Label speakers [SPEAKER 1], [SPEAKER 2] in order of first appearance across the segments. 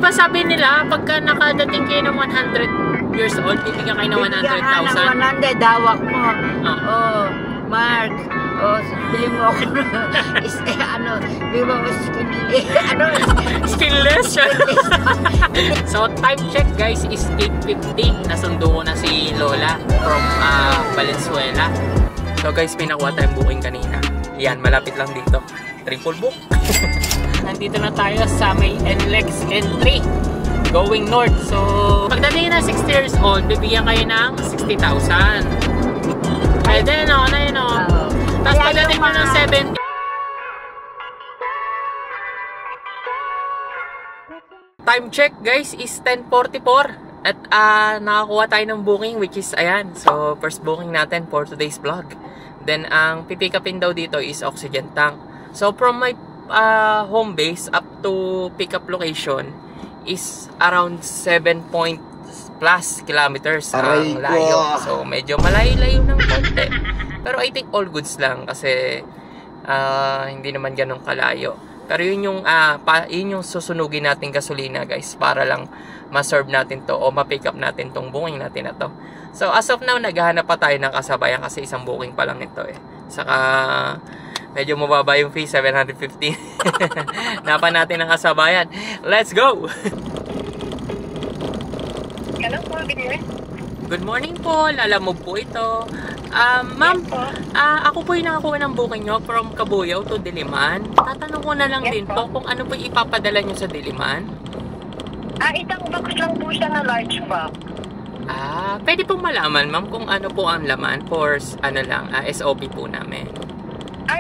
[SPEAKER 1] ba sabi nila, pagka nakadating kayo ng 100 years old, bibigyan kayo ng 100,000?
[SPEAKER 2] Bibigyan ka ng 100, dawak mo. Oh, Mark. Oh, bili mo ako bili mo ako
[SPEAKER 1] skinless. So, time check guys is 8:50. Nasundo ko na si Lola from Valenzuela. So guys, pinakuha tayong booking kanina. Yan, malapit lang dito. Triple book. Nandito na tayo sa may NLEX entry going north. So, pagdating na 60 years old, bibigyan kayo ng 60,000. Pwede no, na yun o. Tapos pagdating mo ng 70. Time check guys is 10:44. At nakakuha tayo ng booking which is ayan. So, first booking natin for today's vlog. Then, ang pipick upin daw dito is oxygen tank. So, from my home base up to pick up location is around 7+ kilometers ang layo. So, medyo malayo-layo ng konti. Pero I think all goods lang kasi hindi naman ganun kalayo. Pero yun yung susunugin natin gasolina guys para lang ma-serve natin to o ma-pick up natin tong booking natin na to. So as of now, naghahanap pa tayo ng kasabayan kasi isang booking pa lang ito eh. Saka medyo mababa yung fee, 750. Napa natin ang kasabayan. Let's go!
[SPEAKER 3] Hello po, good morning.
[SPEAKER 1] Good morning po, lalamove po ito. Ma'am, ako po yung nakakuha ng booking nyo from Cabuyao to Diliman. Tatanong ko na lang din po kung ano po ipapadala nyo sa Diliman.
[SPEAKER 3] Isang box lang po siya na large box.
[SPEAKER 1] Pwede pong malaman ma'am kung ano po ang laman for SOP po namin.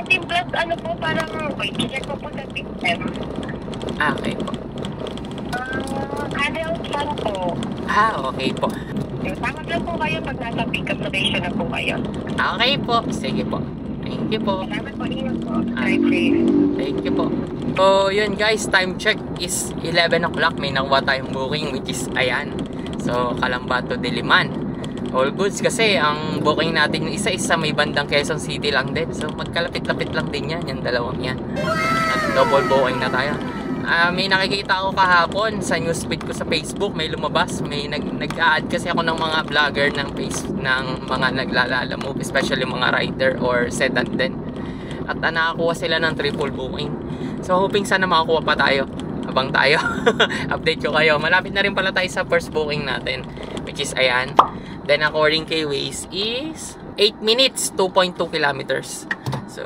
[SPEAKER 3] Team Plus, ano po, parang, wait, check ko po sa system.
[SPEAKER 1] Okay po.
[SPEAKER 3] Adult fan po.
[SPEAKER 1] Okay po.
[SPEAKER 3] Tawag lang po kayo pag nasa pick-up location na po kayo.
[SPEAKER 1] Okay po. Sige po. Thank you po.
[SPEAKER 3] Salamat po, ingat po. Drive safe.
[SPEAKER 1] Thank you po. So, yun guys, time check is 11 o'clock. May nakuha tayong booking which is ayan. So, Kalambato, Diliman. All goods kasi ang booking natin yung isa sa may bandang Quezon City lang din. So, magkalapit-lapit lang din yan. Yung dalawang yan. At double booking na tayo. May nakikita ako kahapon sa newsfeed ko sa Facebook, may lumabas, may nag-add kasi ako ng mga vlogger ng mga naglalala-move, especially mga rider or sedan din. At nakakuha sila ng triple booking. So hoping sana makakuha pa tayo. Abang tayo. Update ko kayo. Malapit na rin pala tayo sa first booking natin, which is ayan. Then according kay Waze is 8 minutes, 2.2 kilometers. So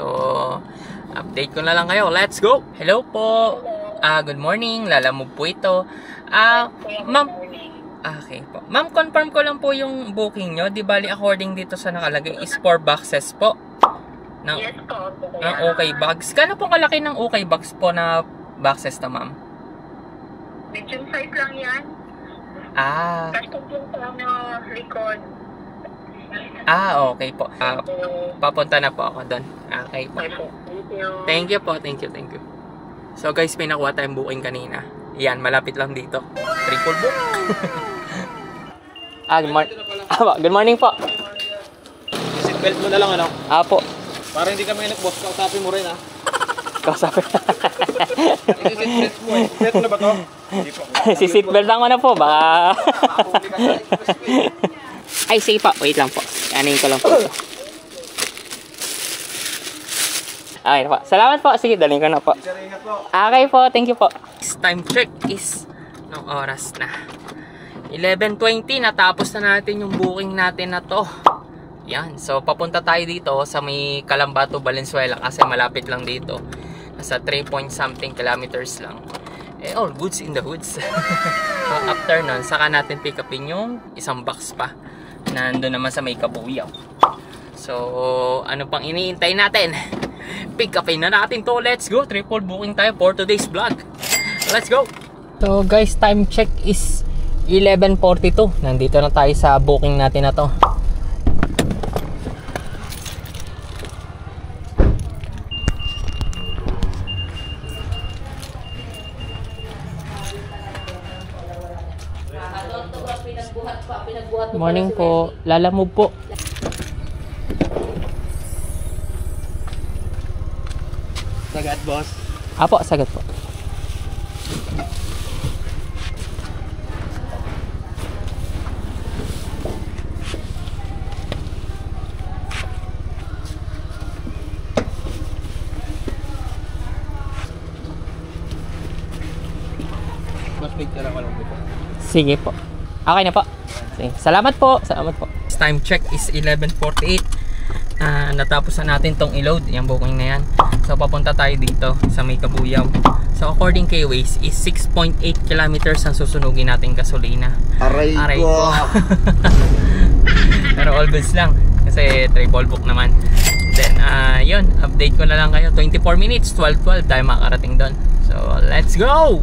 [SPEAKER 1] update ko na lang kayo. Let's go! Hello po! Good morning, lalamove po ito. Ma'am, okay po. Ma'am, confirm ko lang po yung booking nyo. Di bali, according dito sa nakalagay is 4 boxes po.
[SPEAKER 3] Yes po.
[SPEAKER 1] Okay box. Kano po kalaki ng okay box po na boxes na ma'am?
[SPEAKER 3] Medium size lang yan. Tapos yung sa record.
[SPEAKER 1] Okay po. Papunta na po ako doon. Okay po. Thank you po, thank you. So guys, may nakuha tayong booking kanina. Yan, malapit lang dito. Triple book. Good morning. Good morning po.
[SPEAKER 4] Seatbelt mo na lang, ano?
[SPEAKER 1] Po.
[SPEAKER 4] Para hindi kami boss, kausapin mo rin, ha?
[SPEAKER 1] Kausapin.
[SPEAKER 4] Seatbelt mo, seatbelt mo na ba to? Hindi po.
[SPEAKER 1] Si-seatbelt lang ko na po, baka... Ay, sige po. Wait lang po. Anin ko lang po ito. Okay po. Salamat po. Sige, daling ko na po. Okay po. Thank you po. Time check is ng oras na 11:20. Natapos na natin yung booking natin na to. Yan. So, papunta tayo dito sa may Kalambato, Valenzuela kasi malapit lang dito. Nasa 3-point-something kilometers lang. All goods in the hoods. So, after nun, saka natin pick upin yung isang box pa. Nandun naman sa may Cabuyao. So, ano pang iniintay natin? Pick upin na natin to. Let's go. Triple booking tayo for today's vlog. Let's go. So guys, time check is 11:42. Nandito na tayo sa booking natin na to. Morning po. Lalamove po.
[SPEAKER 4] Sagad, boss.
[SPEAKER 1] Apo, sagad po.
[SPEAKER 4] Mas big ka lang ko lang po.
[SPEAKER 1] Sige po. Okay na po. Sige. Salamat po. Salamat po. Time check is 11:48. Natapos na natin tong i-load. Yung booking na yan. So papunta tayo dito sa May Kabuyaw. So according kay Waze is 6.8 kilometers ang susunugin natin gasolina.
[SPEAKER 4] Aray ko.
[SPEAKER 1] Pero all goods lang. Kasi triple book naman. Then yun. Update ko na lang kayo. 24 minutes. 12:12 tayo makarating doon. So let's go!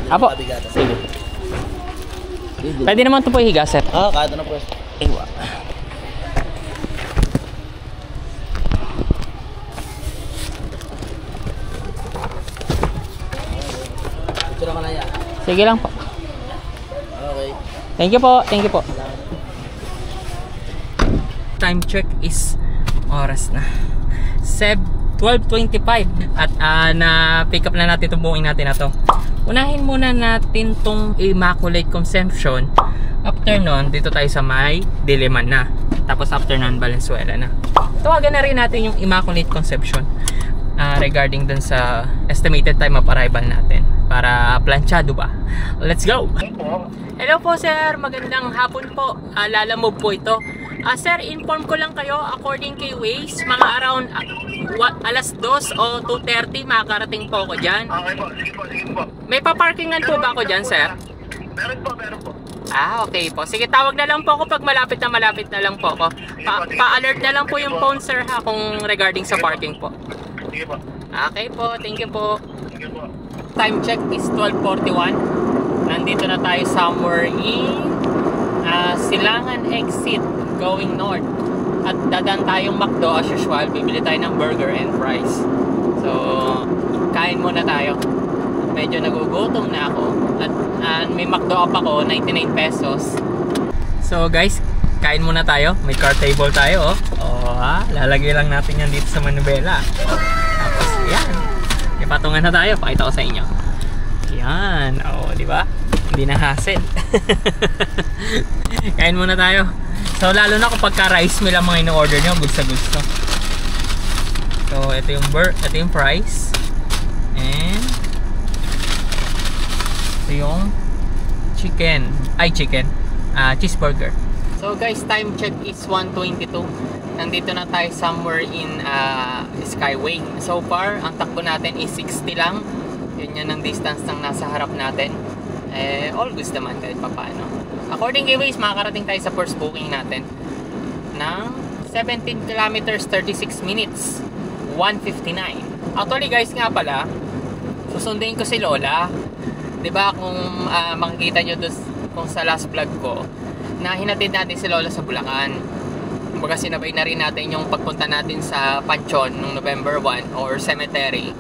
[SPEAKER 1] Apo. Sige. Pwede naman ito po ihiga, sir.
[SPEAKER 4] Kada na po.
[SPEAKER 1] Ewa.
[SPEAKER 4] Sino ka na yan?
[SPEAKER 1] Sige lang po.
[SPEAKER 4] Okay.
[SPEAKER 1] Thank you po. Thank you po. Time check is oras na 12:25 at na-pick up na natin itong booking natin na to. Unahin muna natin tong Immaculate Conception. After nun, dito tayo sa May Diliman na. Tapos after nun, Valenzuela na. Tawagan na rin natin yung Immaculate Conception regarding dun sa estimated time of arrival natin. Para planchado ba? Let's go! Hello po sir, magandang hapon po. Lalamove po ito. Sir, inform ko lang kayo, according kay Waze, mga around alas 2 o 2:30 makakarating po ako dyan.
[SPEAKER 3] Okay po, sige po, sige po.
[SPEAKER 1] May paparkingan po ba ako dyan, sir?
[SPEAKER 3] Meron po, meron po.
[SPEAKER 1] Okay po. Sige, tawag na lang po ako pag malapit na lang po ako. Pa-alert na lang po yung phone, sir, ha, kung regarding sa parking po.
[SPEAKER 3] Sige po.
[SPEAKER 1] Okay po, thank you po.
[SPEAKER 3] Sige po.
[SPEAKER 1] Time check is 12:41. Nandito na tayo somewhere in Silangan exit going north. At dadaan tayong McDo as usual. Bibili tayo ng burger and fries. So, kain muna tayo. Medyo nagugutom na ako. At may McDo up ako, 99 pesos. So guys, kain muna tayo. May car table tayo. Lalagay lang natin yan dito sa manubela. Tapos, yan. Ipatungan na tayo. Pakita ko sa inyo. Yan. Di ba? Hindi na hassle. Kain muna tayo. So lalo na kapag ka-rice meal ang mga ino-order nyo, gusto. So ito yung fries. And ito yung cheeseburger. So guys, time check is 1:22. Nandito na tayo somewhere in Skyway. So far, ang takbo natin is 60 lang. Yun ang distance ng nasa harap natin. All goods naman kahit papaano. According kay Waze, makakarating tayo sa first booking natin ng 17 kilometers 36 minutes 1:59. Actually guys nga pala, susundin ko si Lola. 'Di ba kung makikita nyo doon kung sa last vlog ko na hinatid natin si Lola sa Bulacan. Kumbaga sinabay na rin natin yung pagpunta natin sa Panchon noong November 1 or cemetery.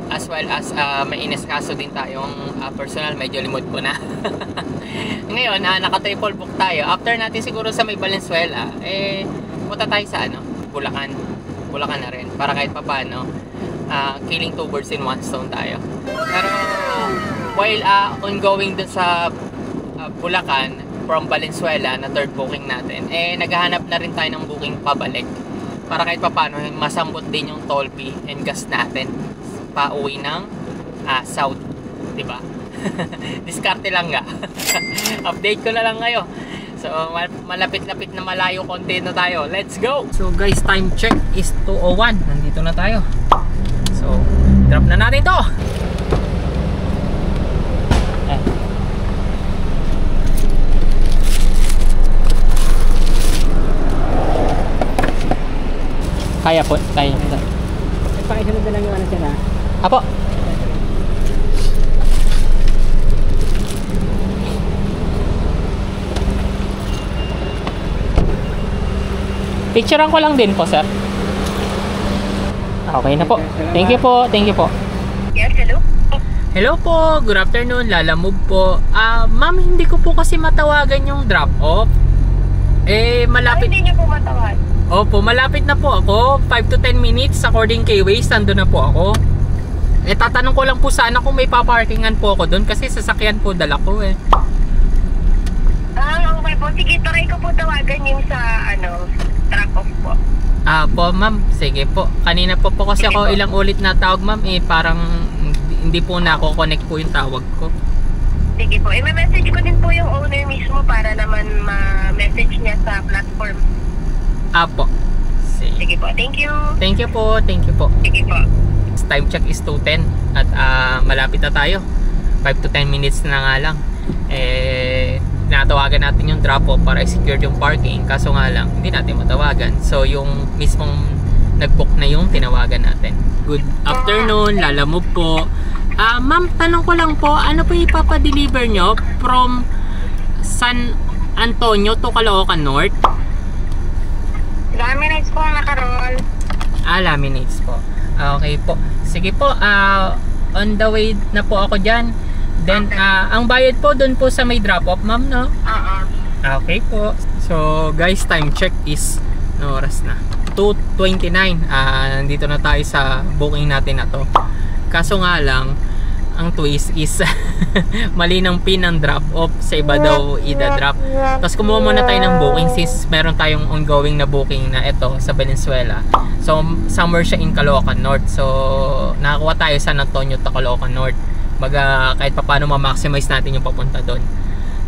[SPEAKER 1] As well as may ineskaso din tayong personal, medyo limot ko na. Ngayon, naka-triple book tayo. After natin siguro sa may Valenzuela, punta tayo sa Bulacan. Bulacan na rin. Para kahit papaano, killing two birds in one stone tayo. Pero, while ongoing dun sa Bulacan, from Valenzuela, na third booking natin, naghahanap na rin tayo ng booking pabalik. Para kahit papaano, masambot din yung toll fee and gas natin. Pauwi ng south, di ba? Diskarte lang nga. Update ko na lang kayo. So malapit-lapit na malayo konti na tayo. Let's go. So guys, time check is 2:01. Nandito na tayo. So drop na natin to. Kaya po, kaya po.
[SPEAKER 2] Pakisunod na lang yung ano sila.
[SPEAKER 1] Apo. Picturean ko lang din po, sir. Okay na po. Thank you po. Thank you po.
[SPEAKER 3] Yes, hello?
[SPEAKER 1] Hello po. Good afternoon. Lalamove po. Ma'am, hindi ko po kasi matawagan yung drop off. Malapit.
[SPEAKER 3] Hindi niyo po matawag.
[SPEAKER 1] Opo, malapit na po ako. 5 to 10 minutes according kay Waze, nandun na po ako. Tatanong ko lang po sana kung may paparkingan po ako doon kasi sasakyan po dala ko
[SPEAKER 3] Okay po. Sige, try ko po tawagan yung sa drop off po.
[SPEAKER 1] Po ma'am, sige po. Kanina po kasi ako ilang ulit na tawag ma'am, parang hindi po nako-connect po yung tawag ko.
[SPEAKER 3] Sige po. I-message ko din po yung owner mismo para naman ma-message niya sa platform.
[SPEAKER 1] Po.
[SPEAKER 3] Sige po. Thank you.
[SPEAKER 1] Thank you po. Thank you po.
[SPEAKER 3] Sige po.
[SPEAKER 1] Time check is 2:10 at malapit na tayo. 5 to 10 minutes na nga lang. Natawagan natin yung drop off para i-secure yung parking, kaso nga lang hindi natin matawagan. So yung mismong nag-book na yung tinawagan natin. Good afternoon, Lalamove po. Ma'am, tanong ko lang po, ano po ipapadeliver nyo from San Antonio to Caloocan North?
[SPEAKER 3] Laminates po ang nakaroll.
[SPEAKER 1] Laminates po. Okay po. Sige po, on the way na po ako dyan. Then, ang bayad po dun po sa may drop-off, ma'am, no? Okay po. So, guys, time check is, no oras na? 2:29. Nandito na tayo sa booking natin na to. Kaso nga lang, ang twist is mali ng pin ng drop-off. Sa iba daw i-drop. Tapos kumuha muna tayo ng booking since meron tayong ongoing na booking na ito sa Valenzuela. So, somewhere siya in Caloocan North. So, nakakuha tayo sa San Antonio to Caloocan North. Baga kahit paano ma-maximize natin yung papunta doon.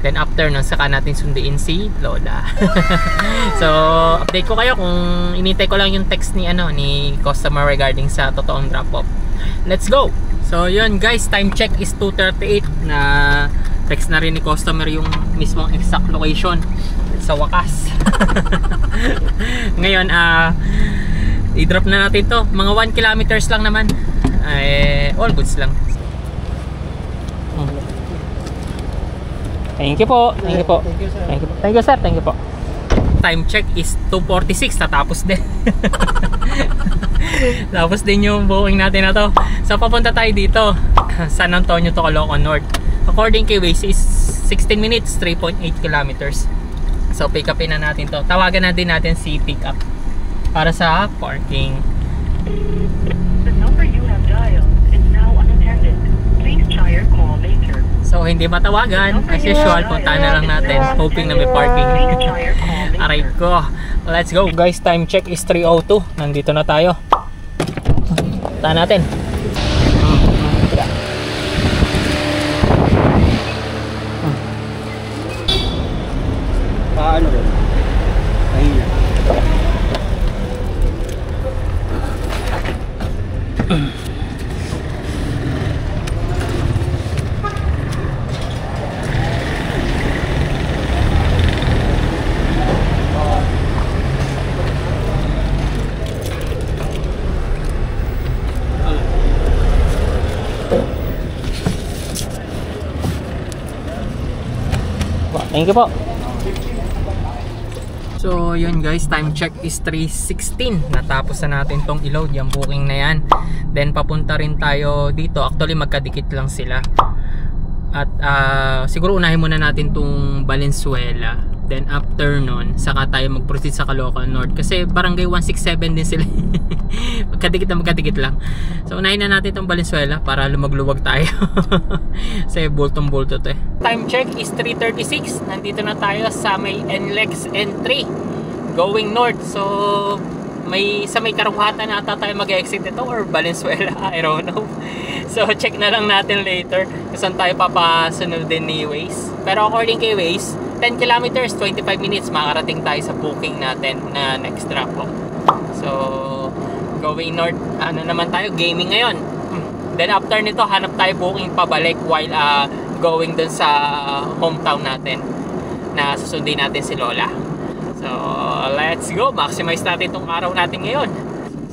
[SPEAKER 1] Then after nun, saka natin sunduin si Lola. So, update ko kayo kung inintay ko lang yung text ni customer regarding sa totoong drop-off. Let's go! So, yun guys, time check is 2:38 na text na rin ni customer yung mismong exact location sa wakas. Ngayon, i-drop na natin to. Mga 1 kilometers lang naman. All goods lang. Thank you po. Thank you po. Thank you, thank you sir. Thank you po. Time check is 2:46. Tatapos din. Tapos din yung booking natin na to. So papunta tayo dito, San Antonio to Caloocan North. According kay Waze is 16 minutes, 3.8 kilometers. So pick upin na natin to. Tawagan na din natin si pick up para sa parking.
[SPEAKER 5] The number you have dialed is now unattended. Please try your call later.
[SPEAKER 1] So hindi matawagan, as usual, punta na lang natin, hoping na may parking. Aray ko. Let's go guys, time check is 3:02. Nandito na tayo. Punta natin.
[SPEAKER 4] Paano ba? Mahina.
[SPEAKER 1] Thank you po. So yun guys, time check is 3:16. Natapos na natin tong i-load yung booking na yan. Then papunta rin tayo dito. Actually magkadikit lang sila. At siguro unahin muna natin tong Valenzuela. Then after nun, saka tayo mag-proceed sa Caloocan North. Kasi barangay 167 din sila. magkadikit lang. So unahin na natin tong Valenzuela para lumagluwag tayo. Kasi bultong-bulto to eh. Time check is 3:36. Nandito na tayo sa may NLEX N3 going north. So sa may Karuhatan ata tayo mag-exit ito or Valenzuela, I don't know. So check na lang natin later kung saan tayo papasunod din ni Waze. Pero according kay Waze, 10 kilometers, 25 minutes makarating tayo sa booking natin na next drop off. So going north, naman tayo, gaming ngayon. Then after nito, hanap tayo booking pabalik while going dun sa hometown natin na susundin natin si Lola. So let's go, maximize natin itong araw natin ngayon.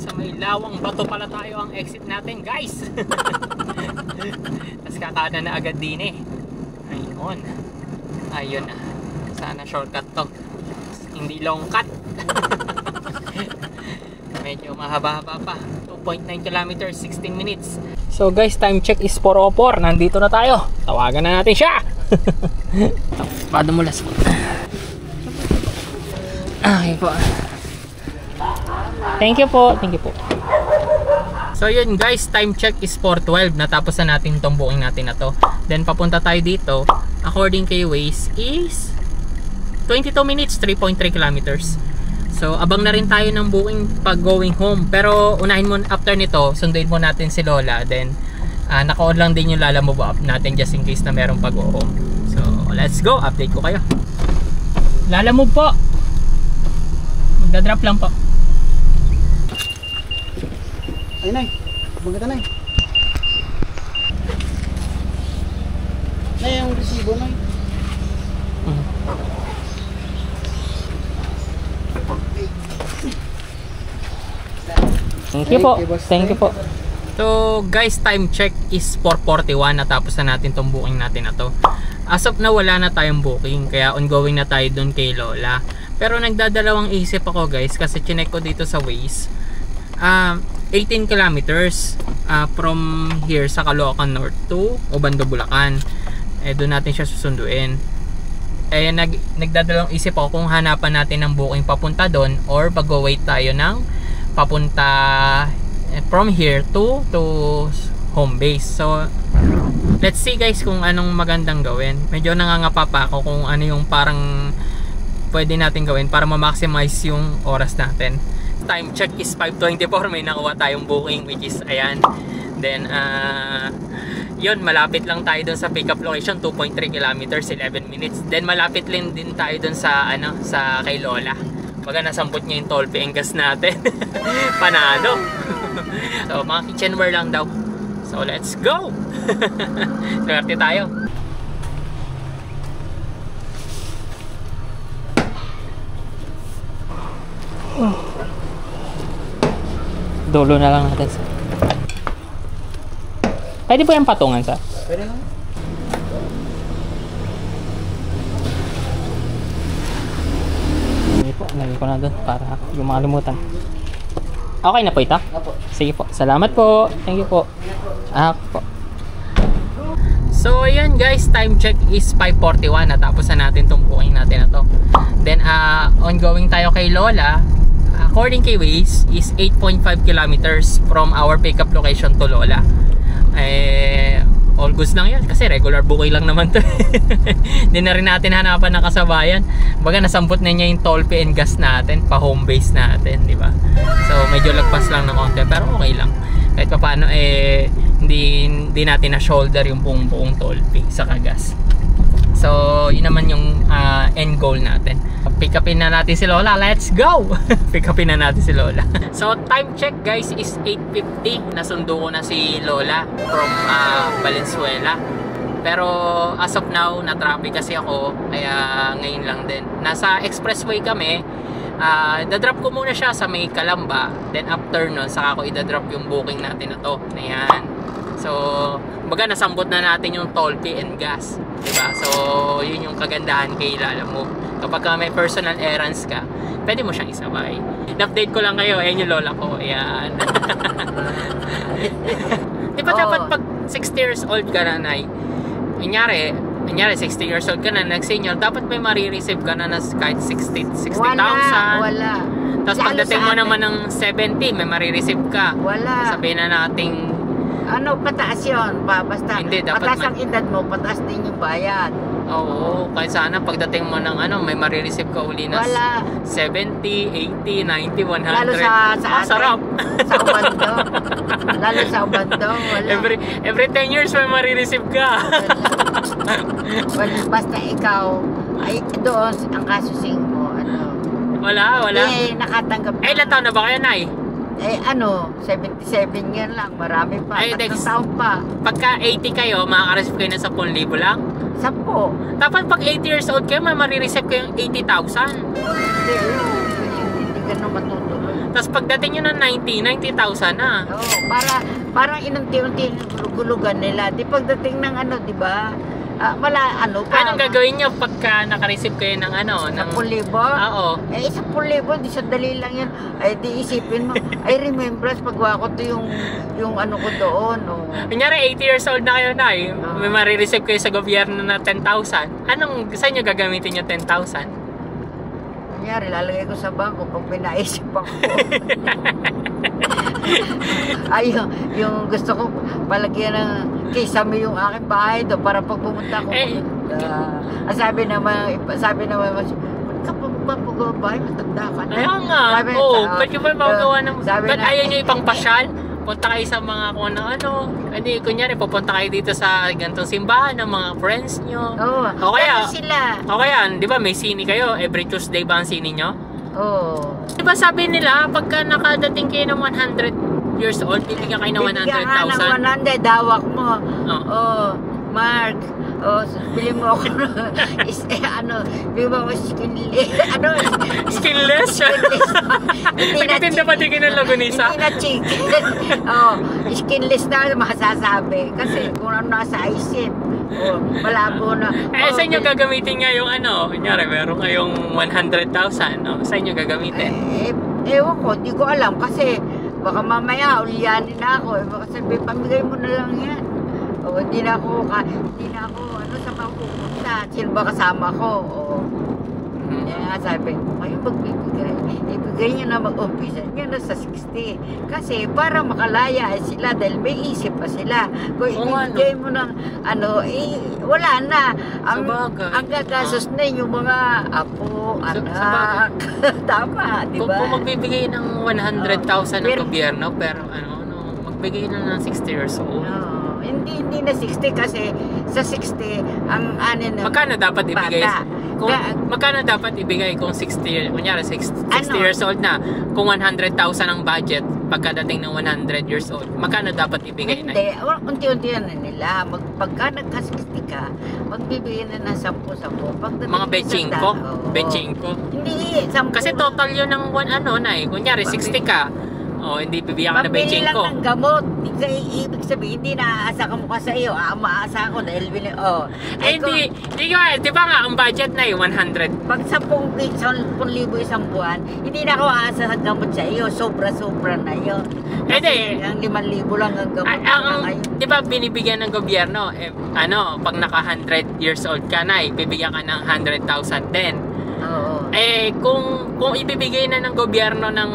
[SPEAKER 1] Sa may Lawang Bato pala tayo ang exit natin guys. Tapos kakaanan na agad din eh. Ayun na. Sana shortcut to, hindi long cut. Medyo mahaba-haba pa. 2.9 kilometers, 16 minutes. So guys, time check is 4:04. Nandito na tayo. Tawagan na natin siya. Padumulas po. Okay po. Thank you po. Thank you po. So yun guys, time check is 4:12. Natapos na natin tong booking natin na to. Then papunta tayo dito. According kay Waze is 22 minutes, 3.3 kilometers. So abang na rin tayo ng booking pag going home. Pero unahin mo, after nito, sunduin mo natin si Lola. Then naka-on lang din yung Lalamove app natin just in case na merong pag-home. So let's go, update ko kayo. Lalamove po. Magdadrop lang po.
[SPEAKER 4] Ay, Nay. Maganda, Nay. Nay, yung resibo, Nay.
[SPEAKER 1] Thank you po. Thank you po. So guys, time check is 4:41. Natapos na natin tong booking natin na to. As of na wala na tayong booking, kaya ongoing na tayo dun kay Lola. Pero nagdadalawang isip ako guys, kasi chinek ko dito sa Waze. 18 kilometers from here sa Caloocan North to Obando, Bulacan. Doon natin siya susunduin. Nagdadalawang isip ako kung hanapan natin ng booking papunta doon or pag-wait tayo ng papunta from here to home base. So let's see guys kung anong magandang gawin. Medyo nangangapa pa ako kung ano yung parang pwede natin gawin para ma-maximize yung oras natin. Time check is 5:24. May nakuha tayong booking, which is ayan. Then yun, malapit lang tayo dun sa pick up location, 2.3 kilometers, 11 minutes. Then malapit din tayo dun sa sa kay Lola. Baga nasampot niya yung toll fee and gas natin. Panalo. So mga kitchenware lang daw. So let's go. Swerte tayo. Dulo na lang natin. Pwede po yung patungan sa?
[SPEAKER 4] Pwede lang.
[SPEAKER 1] Lagay ko na doon para yung makalimutan. Okay na po ito?
[SPEAKER 4] Opo.
[SPEAKER 1] Sige po. Salamat po. Thank you po. Po. So ayan guys, time check is 5:41. Natapos na natin itong booking natin na to. Then ongoing tayo kay Lola. According kay Waze is 8.5 kilometers from our pickup location to Lola. All goods lang yan kasi regular booking lang naman to. Hindi na rin natin hanapan ng kasabayan. Baga nasampot na niya yung toll fee and gas natin pa home base natin, di ba? So medyo lagpas lang ng konti pero okay lang. Kahit pa paano hindi natin na shoulder yung buong toll fee sa kagas. So yun naman yung end goal natin. Pick upin na natin si Lola. Let's go! Pick upin na natin si Lola. So time check guys is 8:50. Nasundo ko na si Lola from Valenzuela. Pero as of now, na-traffic kasi ako. Kaya ngayon lang din. Nasa expressway kami. Idadrop ko muna siya sa may Calamba. Then after nun, saka ko idadrop yung booking natin na to. Ayan. So baga nasambot na natin yung toll fee and gas, diba? So yun yung kagandahan kay Lalamove. Kapag may personal errands ka, pwede mo siyang isabay. In-update ko lang kayo. Ayan yung Lola ko. Ayan. Diba dapat pag 60 years old ka na, Nay, kunyari 60 years old ka na, nag-senior, dapat may marireceive ka na kahit 60,000.
[SPEAKER 2] Wala.
[SPEAKER 1] Tapos pagdating mo naman ng 70, may marireceive ka.
[SPEAKER 2] Wala.
[SPEAKER 1] Sabihin na nating
[SPEAKER 2] pataas yun. Basta
[SPEAKER 1] hindi, dapat
[SPEAKER 2] pataas ang edad mo, pataas din yung bayad.
[SPEAKER 1] Oo, kahit sana pagdating mo ng may marireceive ka uli na 70, 80, 90, 100.
[SPEAKER 2] Lalo sa
[SPEAKER 1] sarap.
[SPEAKER 2] Sa Obando. Lalo sa Obando, wala.
[SPEAKER 1] Every 10 years may marireceive ka.
[SPEAKER 2] Basta ikaw, ay doon ang kasusing mo,
[SPEAKER 1] Wala.
[SPEAKER 2] Nakatanggap.
[SPEAKER 1] Ilan taon na ba kayo, Nay?
[SPEAKER 2] 77 yan lang, marami pa. Tatlong taon pa.
[SPEAKER 1] Pagka 80 kayo, makaka-receive kayo ng 10,000 lang?
[SPEAKER 2] 10.
[SPEAKER 1] Dapat pag 80 years old kayo, may marireceive kayo yung 80,000.
[SPEAKER 2] Hindi ganun matutuloy.
[SPEAKER 1] Tapos pagdating nyo ng 90,000 na.
[SPEAKER 2] Oo, parang inunti-unti gulugan nila. Di pagdating ng di ba?
[SPEAKER 1] Anong gagawin nyo pagka naka-receive kayo ng ng
[SPEAKER 2] 10,000?
[SPEAKER 1] Oo.
[SPEAKER 2] 10,000, di sandali lang yan. Ay, di isipin mo. Ay, remembrance, pagwa ko to yung ko doon.
[SPEAKER 1] Kunyari, 80 years old na kayo, Nay. May marireceive kayo sa gobyerno na 10,000. Saan nyo gagamitin yung 10,000?
[SPEAKER 2] Kunyari, lalagay ko sa bangko pag pinaisip ako. Ay, yung gusto ko palagyan ng kisame yung aking bahay doon para pag pumunta ko. Sabi naman, ka pa magbabahay, matanda ka na.
[SPEAKER 1] Kaya nga,
[SPEAKER 2] Sabi,
[SPEAKER 1] ba't yung ba magawa ng...
[SPEAKER 2] sabi
[SPEAKER 1] Ba't
[SPEAKER 2] na-
[SPEAKER 1] ayaw nyo ipang pasyal? Punta kayo sa mga kung ano, hindi, kunyari, pupunta kayo dito sa gantong simbahan ng mga friends nyo.
[SPEAKER 2] Oo.
[SPEAKER 1] O kaya,
[SPEAKER 2] Tapos sila.
[SPEAKER 1] o kaya, di ba may sini kayo? Every Tuesday ba ang sini nyo?
[SPEAKER 2] Oo.
[SPEAKER 1] Di ba sabi nila, pagka nakadating kayo ng 100 years old, bibigyan kayo ng
[SPEAKER 2] Bibigyan ka ng
[SPEAKER 1] 100,000?
[SPEAKER 2] 100, dawak mo.
[SPEAKER 1] Oh.
[SPEAKER 2] Oh, Mark. Oh, bili mo ako bili mo ako skinless.
[SPEAKER 1] Skinless siya? Nagtitinda pa din kayo ng lagunisa?
[SPEAKER 2] Hindi na chicken. Oh, skinless na masasabi. Kasi kung ano nasa isip. Oh, malabo na.
[SPEAKER 1] Sa inyo gagamitin nga yung kunyari, meron kayong 100,000. Sa inyo gagamitin?
[SPEAKER 2] Ewan ko, di ko alam. Kasi baka mamaya ulianin na ako. Baka sabi, pamigay mo na lang yan. O, hindi na ako sa mapupunta. Sino ba kasama ko? O, kaya nga sabi, kayo magbibigay. Ibigay nyo na mag-umpisa nyo na sa 60. Kasi para makalaya sila dahil may isip pa sila. Kung ibigay mo ng wala na. Ang gagastos na yung mga apo, anak. Tama, di ba?
[SPEAKER 1] Kung magbibigay ng 100,000 ng gobyerno, pero magbigay na ng 60 years old.
[SPEAKER 2] Hindi na 60 kasi sa 60 ang
[SPEAKER 1] magkano dapat ibigay?
[SPEAKER 2] bata.
[SPEAKER 1] Magkano dapat ibigay kung 60, kunyari 60
[SPEAKER 2] Ano?
[SPEAKER 1] years old na, kung 100,000 ang budget, pagkadating ng 100 years old, magkano dapat ibigay na?
[SPEAKER 2] Hindi, unti-unti na nila. Pagka nagka-60 ka, magbibigay na ng 10-10.
[SPEAKER 1] Mga bechingko? Bechingko?
[SPEAKER 2] Hindi, 10.
[SPEAKER 1] Kasi total yun ng kunyari 60 ka, hindi bibigyan ka na
[SPEAKER 2] pambili lang
[SPEAKER 1] bechingko.
[SPEAKER 2] ng gamot. Ibig sabihin, hindi naaasa ka mukha sa iyo. Maasa ako dahil
[SPEAKER 1] Hindi ka, di ba nga, ang budget na 100.
[SPEAKER 2] Pag 10,000 isang buwan, hindi na ako aasa sa gamot sa iyo. Sobra-sobra na yun.
[SPEAKER 1] Hindi.
[SPEAKER 2] Ang 5,000 lang ang gamot.
[SPEAKER 1] Di ba binibigyan ng gobyerno, pag naka 100 years old ka na, bibigyan ka ng 100,000 din.
[SPEAKER 2] Oo.
[SPEAKER 1] Kung ibibigay na ng gobyerno ng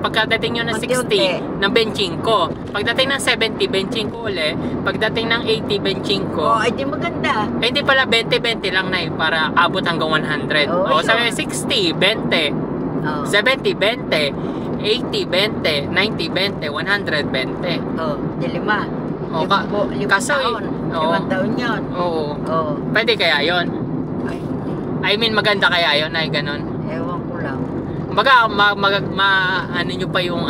[SPEAKER 1] pagkadating nyo ng 60,
[SPEAKER 2] Unti-unti.
[SPEAKER 1] ng benching ko. Pagdating ng 70, benching ko uli. Pagdating ng 80, benching ko.
[SPEAKER 2] Ay, di maganda.
[SPEAKER 1] Hindi pala 20-20 lang na para abot hanggang 100.
[SPEAKER 2] Oo,
[SPEAKER 1] Sabi
[SPEAKER 2] yun.
[SPEAKER 1] 60, 20.
[SPEAKER 2] Oo.
[SPEAKER 1] 70, 20. 80, 20. 90, 20. 100, 20.
[SPEAKER 2] Oh, di 5.
[SPEAKER 1] Kaso,
[SPEAKER 2] Limang taon yun.
[SPEAKER 1] Oo.
[SPEAKER 2] Oo.
[SPEAKER 1] Pwede kaya yon?
[SPEAKER 2] Ay,
[SPEAKER 1] I mean, maganda kaya yon ay ganun.
[SPEAKER 2] ewan ko lang.
[SPEAKER 1] Baga, ano nyo pa yung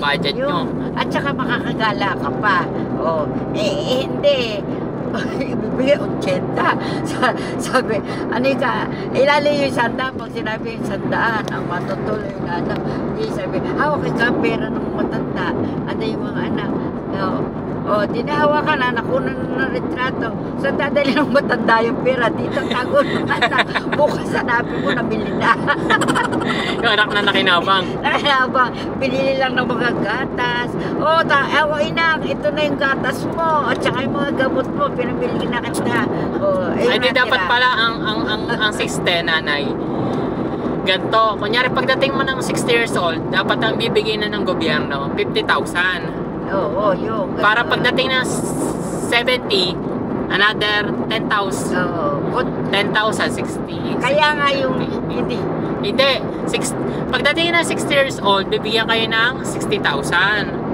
[SPEAKER 1] budget nyo.
[SPEAKER 2] At saka makakagala ka pa. Oh, hindi. Ibibigay 80. Sabi, ilali yung 100. Pag sinabi yung 100, ang matutuloy na Hindi sabi, hawak ka pera ng matanda. Yung mga anak. Dinahawa ka na, nakunan na ng retrato. So, dadali ng matanda yung pera. Dito, tago ng anak. Bukas hanapin mo, nabili na.
[SPEAKER 1] Yung anak na nakinabang.
[SPEAKER 2] Nakinabang, pinili lang ng mga gatas. Inak, ito na yung gatas mo. At saka yung mga gamot mo, pinabili na kita.
[SPEAKER 1] Ay, di dapat pala ang 60, nanay. Ganto, kunyari pagdating mo ng 60 years old, dapat ang bibigay na ng gobyerno 50,000.
[SPEAKER 2] Oo, yun.
[SPEAKER 1] Para pagdating ng 70, another 10,000.
[SPEAKER 2] Oo.
[SPEAKER 1] 10,000, 60.
[SPEAKER 2] Kaya nga yung
[SPEAKER 1] Hindi. Pagdating ng 60 years old, bibigyan kayo ng 60,000.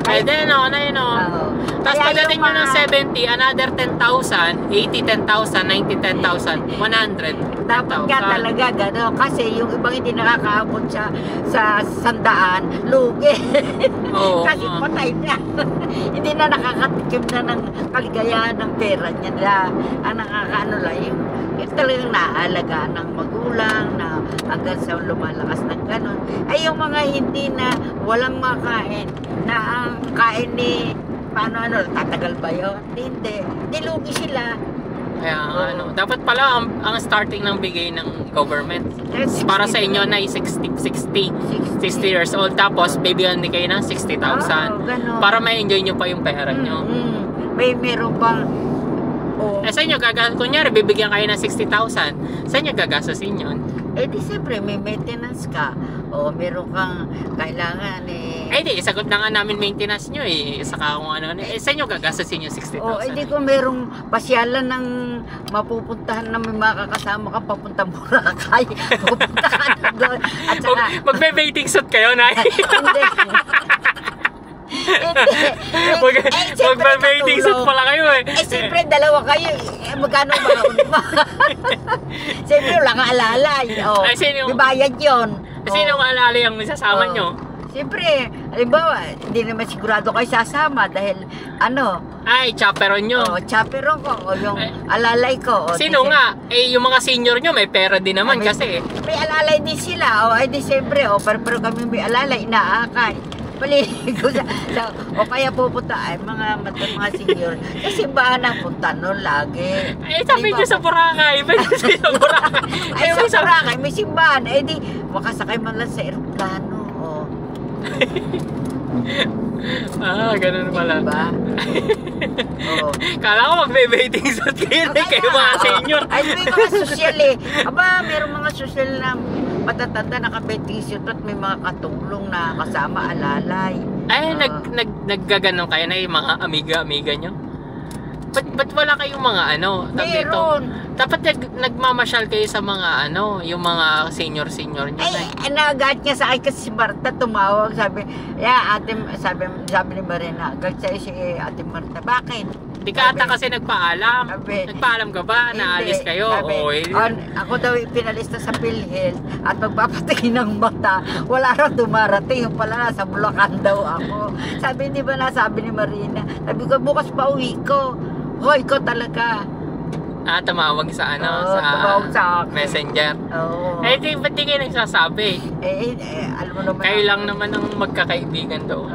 [SPEAKER 1] Pwede,
[SPEAKER 2] Oo.
[SPEAKER 1] Tapos
[SPEAKER 2] Kaya
[SPEAKER 1] pagdating
[SPEAKER 2] yung
[SPEAKER 1] nyo ng
[SPEAKER 2] mga-
[SPEAKER 1] 70, another 10,000, 80, 10,000, 90, 10,000, 100.
[SPEAKER 2] dapat nga talaga gano'n. Kasi yung ibang hindi nakakaabot sa 100, lugi.
[SPEAKER 1] Oo.
[SPEAKER 2] Kasi patay na. Hindi na nakakatikim na ng kaligayahan ng pera niya. Ang nakakaano lang yung talagang naalagaan ng magulang na hanggang sa lumalakas ng gano'n. Ay yung mga hindi na walang makain, na ang kain ni tatagal ba yun? Hindi. Dilugi sila.
[SPEAKER 1] Kaya dapat pala ang starting ng bigay ng government para sa inyo na 60 years old, tapos bibigyan din kayo ng 60,000
[SPEAKER 2] ganun.
[SPEAKER 1] para ma-enjoy nyo pa yung pera nyo.
[SPEAKER 2] Meron pang
[SPEAKER 1] Sa inyo, kunyari bibigyan kayo ng 60,000, sa inyo gagastusin yun.
[SPEAKER 2] Eh di siyempre may maintenance ka. O meron kang kailangan eh.
[SPEAKER 1] Eh di, sagot na nga namin maintenance nyo eh. Saka kung ano, eh sa inyo gagastusin yung 60,000.
[SPEAKER 2] O eh di kung merong pasyalan ng mapupuntahan na may makakasama ka papuntang Boracay. Pupunta ka na doon. At saka,
[SPEAKER 1] Magbe-bathing suit kayo, Nay.
[SPEAKER 2] hindi.
[SPEAKER 1] Magbe-bathing suit pala kayo eh.
[SPEAKER 2] Eh, siyempre, dalawa kayo. Eh, magkano ba? Siyempre, wala nga alalay. Oh,
[SPEAKER 1] Ay, sino-
[SPEAKER 2] may bayad yun.
[SPEAKER 1] Sino ang alala yung isasama nyo?
[SPEAKER 2] Siyempre, halimbawa, hindi naman sigurado kayo sasama dahil,
[SPEAKER 1] Ay, chaperon nyo.
[SPEAKER 2] chaperon ko, o yung
[SPEAKER 1] Eh,
[SPEAKER 2] alalay ko. O,
[SPEAKER 1] Sino
[SPEAKER 2] di-
[SPEAKER 1] nga? Eh, yung mga senior nyo may pera din naman
[SPEAKER 2] May-
[SPEAKER 1] kasi.
[SPEAKER 2] May alalay din sila. O, ay di siyempre, pero kami may alalay, inaakay. Paliligo o kaya pupunta ay mga senior sa simbahan na punta nun lagi.
[SPEAKER 1] Eh, sabi nyo sa Boracay. Pwede sa Boracay.
[SPEAKER 2] Ay, sa Boracay, may simbahan. Eh, di, makasakay man lang sa aeroplano. O,
[SPEAKER 1] Ganun pala.
[SPEAKER 2] diba? O.
[SPEAKER 1] Kala ko magbe-bathing suit kayo. Kayo mga senior.
[SPEAKER 2] Ay, may mga social eh. Aba, mayroong mga social na matatanda nakabetisyo at may mga katulong na kasama alalay.
[SPEAKER 1] Ay, naggaganon kayo na yung mga amiga-amiga nyo? Ba't wala kayong mga
[SPEAKER 2] Meron.
[SPEAKER 1] Dapat nagmamasyal kayo sa mga yung mga senior-senior nyo na.
[SPEAKER 2] Ay, nagagat niya sa akin kasi si Marta tumawag. Sabi ni Marina, agad sa'yo si Ate Marta. Bakit?
[SPEAKER 1] Di ka ata kasi nagpaalam.
[SPEAKER 2] Sabi,
[SPEAKER 1] Nagpaalam ka ba? Naalis
[SPEAKER 2] Hindi.
[SPEAKER 1] kayo?
[SPEAKER 2] Sabi, ako daw pinalista sa PhilHealth at magpapatingin ng mata. Wala raw dumarating. Yung pala nasa Bulacan daw ako. Sabi, di ba nasabi ni Marina? Sabi ko, bukas pa uwi ko. Hoy, ikaw talaga.
[SPEAKER 1] Tumawag sa
[SPEAKER 2] tumawag sa akin.
[SPEAKER 1] Messenger.
[SPEAKER 2] Oo.
[SPEAKER 1] Eh, ba't di kayo nagsasabi?
[SPEAKER 2] Alam mo naman.
[SPEAKER 1] Kayo lang naman ang magkakaibigan doon.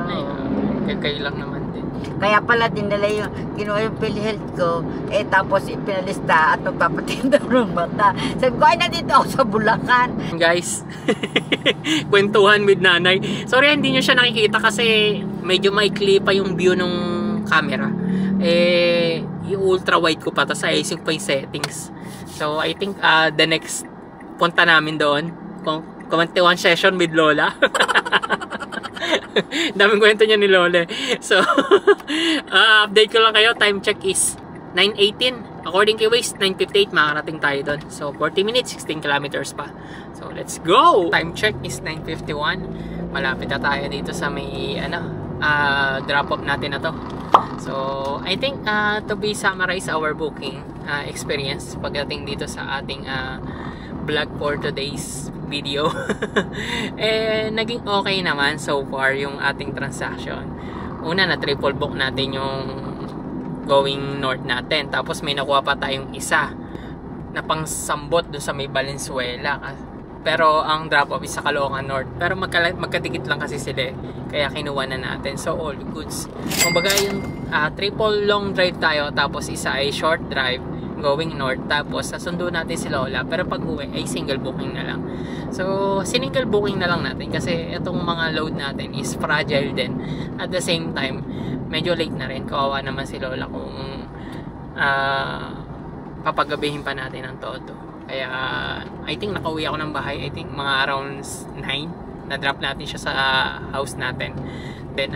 [SPEAKER 1] Kayo lang naman din.
[SPEAKER 2] Kaya pala dinala yung kinuha yung PhilHealth ko, tapos ipinalista at magpapatinda ng mata. Sabi ko, ay nandito ako sa Bulacan.
[SPEAKER 1] Guys, kwentuhan with nanay. Sorry, hindi nyo siya nakikita kasi medyo maikli pa yung view ng camera. Yung ultra wide ko pa, tapos ayusin ko pa yung settings. So, I think the next punta namin doon, kumantuan session with Lola. Daming kwento niya ni Lola. So, update ko lang kayo. Time check is 9:18. According kay Waze, 9:58 makarating tayo doon. So, 40 minutes, 16 kilometers pa. So, let's go! Time check is 9:51. Malapit na tayo dito sa may drop-off natin na to. So, I think to be summarize our booking experience pagdating dito sa ating vlog for today's video. Naging okay naman so far yung ating transaction. Una, na triple book natin yung going north natin. Tapos may nakuha pa tayong isa na pang sambot dun sa may Valenzuela. Pero ang drop-off is sa Caloocan North. Pero magkadikit lang kasi sila kaya kinuha na natin. So all goods. Kumbaga yung triple long drive tayo. Tapos isa ay short drive going north. Tapos sasundo natin si Lola. Pero pag uwi ay single booking na lang. So single booking na lang natin. Kasi itong mga load natin is fragile din. At the same time medyo late na rin. Kawawa naman si Lola kung papagabihin pa natin ang todo. Kaya I think nakauwi ako ng bahay, I think mga around 9 na-drop natin siya sa house natin. Then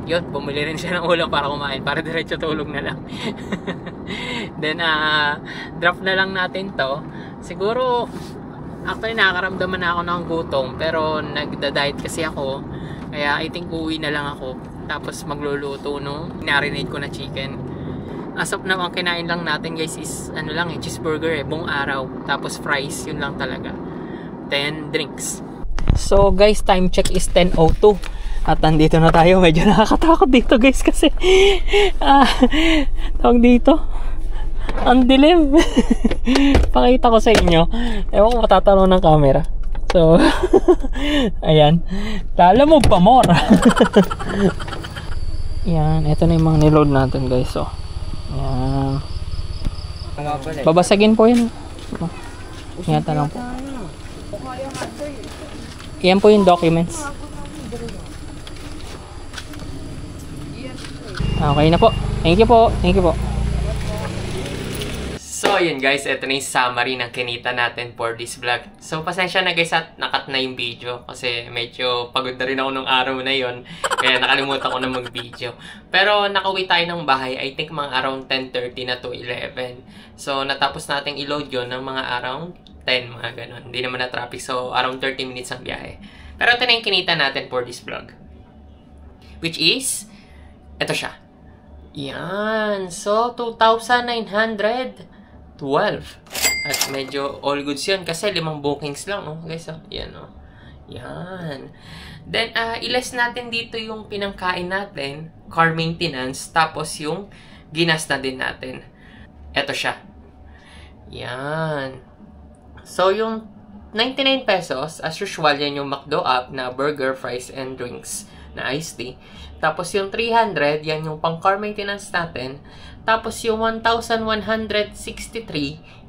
[SPEAKER 1] yun, bumili rin siya ng ulam para kumain, para diretso tulog na lang. Then drop na lang natin to. Siguro actually nakakaramdaman na ako ng gutom, pero nagda-diet kasi ako. Kaya I think uwi na lang ako. Tapos magluluto narinate ko na chicken. As of now, ang kinain lang natin guys is cheeseburger buong araw. Tapos fries, yun lang talaga. Then drinks. So guys, time check is 10:02. At nandito na tayo. Medyo nakakatakot dito guys kasi tawag dito, ang dilim. Pakita ko sa inyo. Ewan ko matatanong ng camera. So ayan, lalo mo pa more. Yan, ito na yung mga niload natin guys. So ayan, babasagin po yan. Ingatan lang po. Yan po yung documents. Okay na po. Thank you po. Thank you po. So ayun guys, ito na yung summary ng kinita natin for this vlog. So, pasensya na guys at nakat na yung video kasi medyo pagod na rin ako nung araw na yon. Kaya nakalimutan ko na mag-video. Pero nakauwi tayo ng bahay, I think mga around 10:30 na to 11. So, natapos natin i-load yun ng mga around 10, mga ganun. Hindi naman na traffic, so around 30 minutes ang biyahe. Pero ito na yung kinita natin for this vlog. Which is, ito siya. Yan. So, 2,912. At medyo all goods yun kasi 5 bookings lang, oh, guys. Oh. Yan, oh. Yan. Then, ilas natin dito yung pinangkain natin, car maintenance, tapos yung ginas na din natin. Ito siya. Yan. So, yung 99 pesos, as usual, yan yung McDo app na burger, fries, and drinks na iced tea. Tapos yung 300, yan yung pang car maintenance natin. Tapos yung 1,163,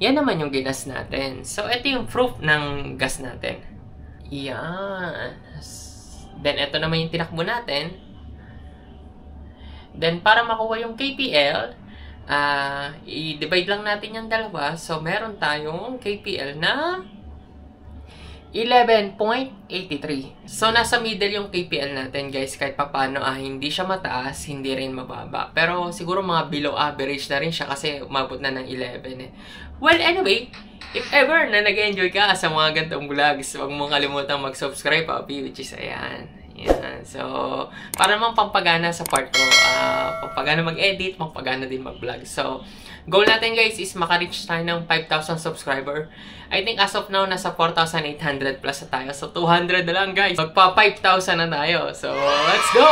[SPEAKER 1] yan naman yung ginas natin. So, ito yung proof ng gas natin. Yan. Then, ito naman yung tinakbo natin. Then, para makuha yung KPL, i-divide lang natin yung dalawa. So, meron tayong KPL na 11.83. So, nasa middle yung KPL natin, guys. Kahit papano, hindi siya mataas, hindi rin mababa. Pero, siguro mga below average na rin siya kasi umabot na ng 11 eh. Well, anyway, if ever na nag-enjoy ka sa mga gantong vlogs, huwag mong kalimutan mag-subscribe, papi, which is ayan. Yan. So, para naman pampagana sa part ko, pampagana mag-edit, pampagana din mag-vlog. So, goal natin guys is maka-reach tayo ng 5,000 subscriber. I think as of now, nasa 4,800 plus na tayo. So, 200 na lang guys. Magpa 5,000 na tayo. So, let's go!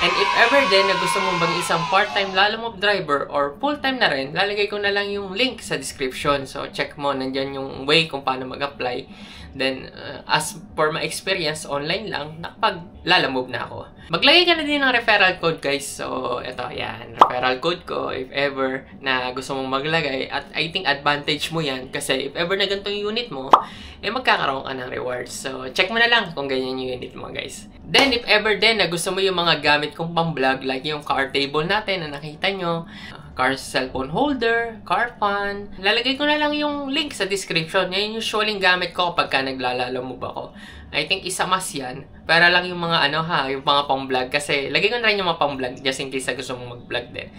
[SPEAKER 1] And if ever din na gusto mong bang isang part-time Lalamove driver or full-time na rin, lalagay ko na lang yung link sa description. So, check mo, nandyan yung way kung paano mag-apply. Then, as for my experience, online lang, nakapag-Lalamove na ako. Maglagay ka na din ng referral code, guys. So, ito, yan. Referral code ko, if ever na gusto mong maglagay. At I think advantage mo yan. Kasi if ever na ganito yung unit mo, magkakaroon ka ng rewards. So, check mo na lang kung ganyan yung unit mo, guys. Then, if ever din na gusto mo yung mga gamit kong pang-vlog, like yung car table natin na nakita nyo, car cellphone holder, car fan. Lalagay ko na lang yung link sa description. Yan yung usually gamit ko kapag naglalamove ako. I think isa mas yan. Para lang yung mga yung mga pang-vlog. Kasi lagay ko na rin yung mga pang-vlog just in case na gusto mong mag-vlog din.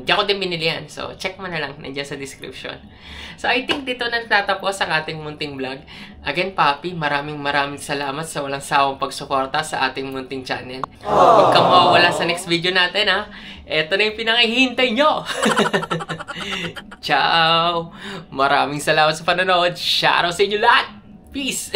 [SPEAKER 1] Diyan ko din binili yan. So, check mo na lang. Nandiyan sa description. So, I think dito na natatapos ang ating munting vlog. Again, papi, maraming salamat sa walang sawang pagsuporta sa ating munting channel. Huwag kang mawawala sa next video natin, ha? Ito na yung pinakihintay nyo. Ciao! Maraming salamat sa panonood. Shoutout sa inyo lahat! Peace!